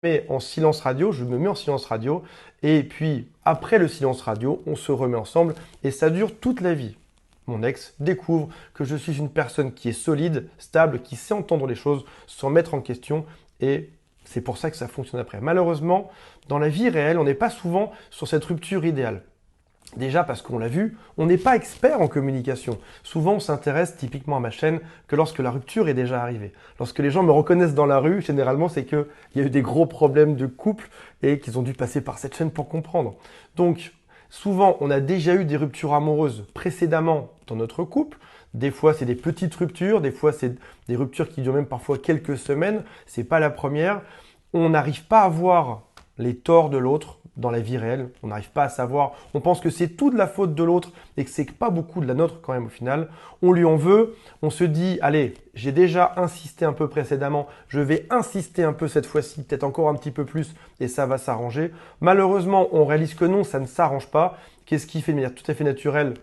mets en silence radio, je me mets en silence radio, et puis après le silence radio, on se remet ensemble, et ça dure toute la vie. Mon ex découvre que je suis une personne qui est solide, stable, qui sait entendre les choses sans mettre en question, et c'est pour ça que ça fonctionne après. Malheureusement, dans la vie réelle, on n'est pas souvent sur cette rupture idéale. Déjà parce qu'on l'a vu, on n'est pas expert en communication. Souvent, on s'intéresse typiquement à ma chaîne que lorsque la rupture est déjà arrivée. Lorsque les gens me reconnaissent dans la rue, généralement, c'est qu'il y a eu des gros problèmes de couple et qu'ils ont dû passer par cette chaîne pour comprendre. Donc, souvent, on a déjà eu des ruptures amoureuses précédemment dans notre couple. Des fois, c'est des petites ruptures, des fois, c'est des ruptures qui durent même parfois quelques semaines. C'est pas la première. On n'arrive pas à voir les torts de l'autre dans la vie réelle. On n'arrive pas à savoir. On pense que c'est tout de la faute de l'autre et que c'est pas beaucoup de la nôtre quand même au final. On lui en veut. On se dit, allez, j'ai déjà insisté un peu précédemment. Je vais insister un peu cette fois-ci, peut-être encore un petit peu plus et ça va s'arranger. Malheureusement, on réalise que non, ça ne s'arrange pas. Qu'est-ce qui fait de manière tout à fait naturelle?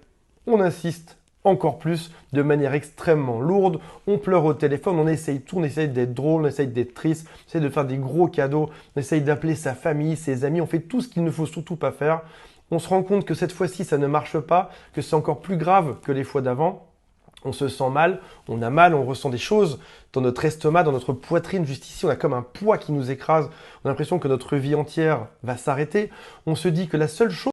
On insiste encore plus, de manière extrêmement lourde. On pleure au téléphone, on essaye tout, on essaye d'être drôle, on essaye d'être triste, on essaye de faire des gros cadeaux, on essaye d'appeler sa famille, ses amis, on fait tout ce qu'il ne faut surtout pas faire. On se rend compte que cette fois-ci, ça ne marche pas, que c'est encore plus grave que les fois d'avant. On se sent mal, on a mal, on ressent des choses dans notre estomac, dans notre poitrine, juste ici, on a comme un poids qui nous écrase. On a l'impression que notre vie entière va s'arrêter. On se dit que la seule chose